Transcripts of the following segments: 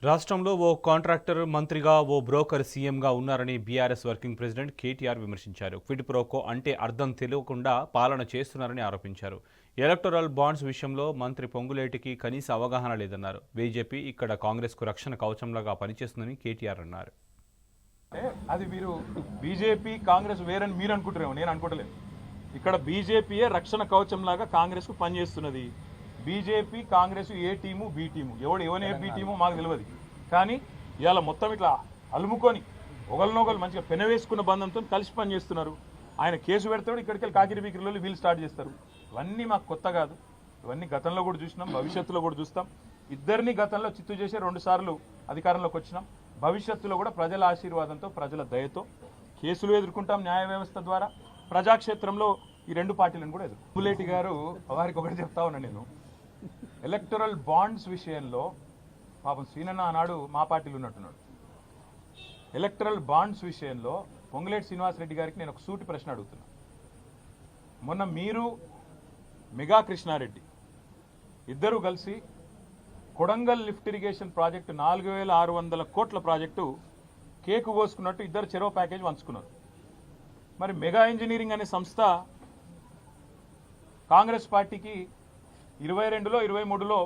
రాష్ట్రంలో ఓ కాంట్రాక్టర్ మంత్రిగా ఓ బ్రోకర్ సీఎంగా ఉన్నారని బీఆర్ఎస్ వర్కింగ్ ప్రెసిడెంట్ కేటీఆర్ విమర్శించారు. క్విడ్ ప్రోకో అంటే అర్థం తెలియకుండా పాలన చేస్తున్నారని ఆరోపించారు. ఎలక్టోరల్ బాండ్స్ విషయంలో మంత్రి పొంగులేటికి కనీస అవగాహన లేదన్నారు. బీజేపీ ఇక్కడ కాంగ్రెస్కు రక్షణ కవచంలాగా పనిచేస్తుందని కేటీఆర్ అన్నారు. అది మీరు బీజేపీ కాంగ్రెస్ వేరని మీరు అనుకుంటారేమో, నేను అనుకోవట్లేదు. ఇక్కడ బీజేపీయే రక్షణ కవచంలాగా కాంగ్రెస్కు పనిచేస్తున్నది. బీజేపీ కాంగ్రెస్ ఏ టీము బి టీము, ఎవరు ఏ బి టీము మాకు తెలియదు. కానీ ఇవాళ మొత్తం ఇట్లా అలుముకొని ఒకరినొకరు మంచిగా పెనవేసుకున్న బంధంతో కలిసి పనిచేస్తున్నారు. ఆయన కేసు పెడతాడు, ఇక్కడికి వెళ్ళి కాకిరి బీకిరిలో వీళ్ళు స్టార్ట్ చేస్తారు. ఇవన్నీ మాకు కొత్త కాదు. ఇవన్నీ గతంలో కూడా చూసినాం, భవిష్యత్తులో కూడా చూస్తాం. ఇద్దరిని గతంలో చిత్తు చేసే 2 సార్లు అధికారంలోకి వచ్చినాం. భవిష్యత్తులో కూడా ప్రజల ఆశీర్వాదంతో, ప్రజల దయతో కేసులు ఎదుర్కొంటాం. న్యాయ వ్యవస్థ ద్వారా ప్రజాక్షేత్రంలో ఈ 2 పార్టీలను కూడా పొంగులేటి గారు వారికి ఒకటి చెప్తా ఉన్నా, నేను ఎలక్టరల్ బాండ్స్ విషయంలో పాపం శ్రీనన్న ఆనాడు మా పార్టీలో ఉన్నట్టున్నాడు. ఎలక్టరల్ బాండ్స్ విషయంలో పొంగులేటి శ్రీనివాసరెడ్డి గారికి నేను ఒక సూటి ప్రశ్న అడుగుతున్నా. మొన్న మీరు మెగా కృష్ణారెడ్డి ఇద్దరు కలిసి కొడంగల్ లిఫ్ట్ ఇరిగేషన్ ప్రాజెక్టు 4600 కోట్ల ప్రాజెక్టు కేకు కోసుకున్నట్టు ఇద్దరు చెరో ప్యాకేజ్ పంచుకున్నారు. మరి మెగా ఇంజనీరింగ్ అనే సంస్థ కాంగ్రెస్ పార్టీకి 22లో 23లో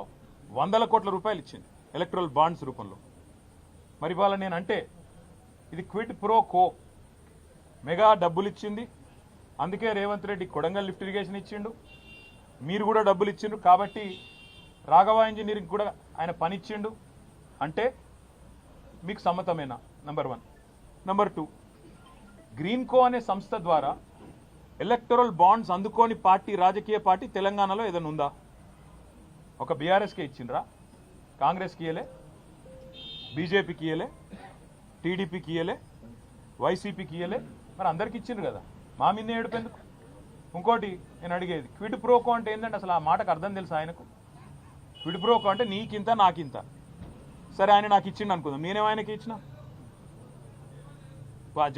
100 కోట్ల రూపాయలు ఇచ్చింది ఎలక్టరల్ బాండ్స్ రూపంలో. మరి ఇవాళ నేను అంటే ఇది క్విడ్ ప్రో కో. మెగా డబ్బులు ఇచ్చింది, అందుకే రేవంత్ రెడ్డి కొడంగల్ లిఫ్ట్ ఇరిగేషన్ ఇచ్చిండు, మీరు కూడా డబ్బులు ఇచ్చిండు, కాబట్టి రాఘవ ఇంజనీరింగ్ కూడా ఆయన పని ఇచ్చిండు అంటే మీకు సమ్మతమేనా? నంబర్ 1. నంబర్ 2, గ్రీన్ కో అనే సంస్థ ద్వారా ఎలక్టరల్ బాండ్స్ అందుకోని పార్టీ, రాజకీయ పార్టీ తెలంగాణలో ఏదైనా ఉందా? ఒక బీఆర్ఎస్కే ఇచ్చిండ్రా, కాంగ్రెస్కి ఇయ్యలే, బీజేపీకి ఇయ్యలే, టీడీపీకి ఇయ్యలే, వైసీపీకి ఇయ్యలే, మరి అందరికి ఇచ్చిండ్రు కదా. మా మీద ఏడుపెందుకు? ఇంకోటి నేను అడిగేది, క్విడ్ ప్రోకో అంటే ఏంటంటే అసలు ఆ మాటకు అర్థం తెలుసు ఆయనకు? క్విడ్ ప్రోకో అంటే నీకింత నాకింత. సరే ఆయన నాకు ఇచ్చిండు అనుకుందాం, నేనేమో ఆయనకి ఇచ్చిన,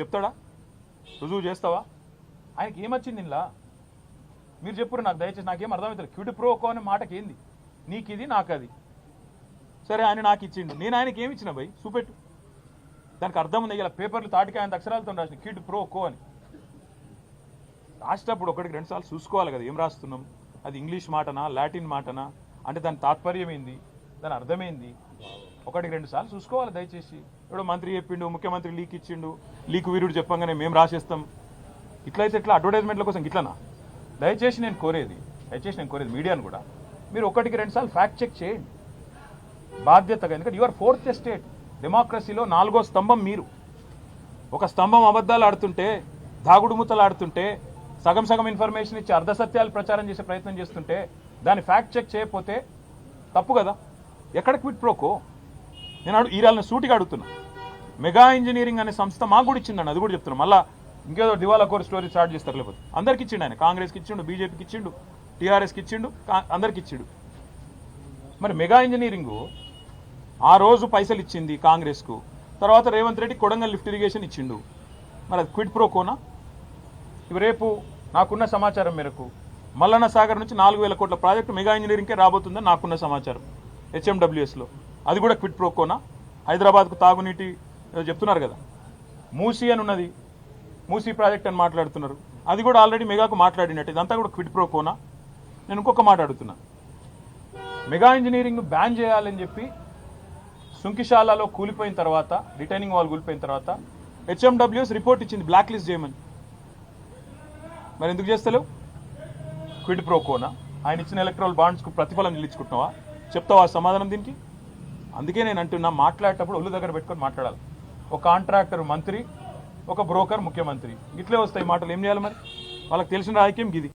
చెప్తాడా? రుజువు చేస్తావా? ఆయనకి ఏమొచ్చింది ఇలా? మీరు చెప్పురు నాకు, దయచేసి నాకేం అర్థమవుతుంది. క్విడ్ ప్రోకో అనే మాటకి ఏంది? నీకు ఇది నాకు అది. సరే ఆయన నాకు ఇచ్చిండు, నేను ఆయనకి ఏమి ఇచ్చిన భయ్ చూపెట్టు. దానికి అర్థం ఉంది. ఇలా పేపర్లు తాటికి ఆయన అక్షరాలతో రాసిన క్విడ్ ప్రోకో అని. రాసేటప్పుడు 1-2 సార్లు చూసుకోవాలి కదా, ఏం రాస్తున్నాం, అది ఇంగ్లీష్ మాటనా లాటిన్ మాటనా, అంటే దాని తాత్పర్యం ఏంది, దాని అర్థమైంది, 1-2 సార్లు చూసుకోవాలి దయచేసి. ఇప్పుడు మంత్రి చెప్పిండు, ముఖ్యమంత్రి లీక్ ఇచ్చిండు, లీక్ వీరుడు చెప్పంగానే మేము రాసేస్తాం. ఇట్లయితే ఇట్లా అడ్వర్టైజ్మెంట్ల కోసం ఇట్లనా? దయచేసి నేను కోరేది మీడియాను కూడా, మీరు 1-2 సార్లు ఫ్యాక్ట్ చెక్ చేయండి బాధ్యతగా. ఎందుకంటే యువర్ 4th ఎస్టేట్, డెమోక్రసీలో 4వ స్తంభం మీరు. ఒక స్తంభం అబద్ధాలు ఆడుతుంటే, దాగుడు మూతలు ఆడుతుంటే, సగం సగం ఇన్ఫర్మేషన్ ఇచ్చి అర్ధసత్యాలు ప్రచారం చేసే ప్రయత్నం చేస్తుంటే దాన్ని ఫ్యాక్ట్ చెక్ చేయకపోతే తప్పు కదా. ఎక్కడ క్విడ్ ప్రోకో? నేను ఈరాలను సూటిగా అడుగుతున్నా. మెగా ఇంజనీరింగ్ అనే సంస్థ మాకు కూడా ఇచ్చిందండి, అది కూడా చెప్తున్నాను. మళ్ళీ ఇంకేదో దివాలా కోర్ స్టోరీ స్టార్ట్ చేస్తారు. లేకపోతే అందరికి ఇచ్చిండు ఆయన, కాంగ్రెస్కి ఇచ్చిండు, బీజేపీకి ఇచ్చిండు, టీఆర్ఎస్కి ఇచ్చిండు, అందరికి ఇచ్చిండు. మరి మెగా ఇంజనీరింగు ఆ రోజు పైసలు ఇచ్చింది కాంగ్రెస్కు, తర్వాత రేవంత్ రెడ్డి కొడంగల్ లిఫ్ట్ ఇరిగేషన్ ఇచ్చిండు. మరి అది క్విడ్ ప్రోకోనా? ఇవి రేపు నాకున్న సమాచారం మేరకు మల్లన్న సాగర్ నుంచి 4000 కోట్ల ప్రాజెక్టు మెగా ఇంజనీరింగ్కే రాబోతుందని నాకున్న సమాచారం హెచ్ఎండబ్ల్యూఎస్లో. అది కూడా క్విడ్ ప్రోకోనా? హైదరాబాద్కు తాగునీటి చెప్తున్నారు కదా, మూసీ అని ఉన్నది, మూసీ ప్రాజెక్ట్ అని మాట్లాడుతున్నారు, అది కూడా ఆల్రెడీ మెగాకు మాట్లాడినట్టు. ఇదంతా కూడా క్విడ్ ప్రోకోనా? నేను ఇంకొక మాట అడుగుతున్నా. మెగా ఇంజనీరింగ్ బ్యాన్ చేయాలని చెప్పి సుంకిశాలలో కూలిపోయిన తర్వాత, రిటైనింగ్ వాల్ కూలిపోయిన తర్వాత హెచ్ఎండబ్ల్యూఎస్ రిపోర్ట్ ఇచ్చింది బ్లాక్ లిస్ట్ చేయమని. మరి ఎందుకు చేస్తలేవు? క్విడ్ ప్రోకోనా? ఆయన ఇచ్చిన ఎలక్ట్రల్ బాండ్స్కు ప్రతిఫలం నిలుచుకుంటున్నావా? చెప్తావా సమాధానం దీనికి? అందుకే నేను అంటున్నా, మాట్లాడేటప్పుడు ఒళ్ళు దగ్గర పెట్టుకొని మాట్లాడాలి. ఒక కాంట్రాక్టర్ మంత్రి, ఒక బ్రోకర్ ముఖ్యమంత్రి, ఇట్లే వస్తాయి మాటలు. ఏం చేయాలి మరి? వాళ్ళకి తెలిసిన రాజకీయం గిది.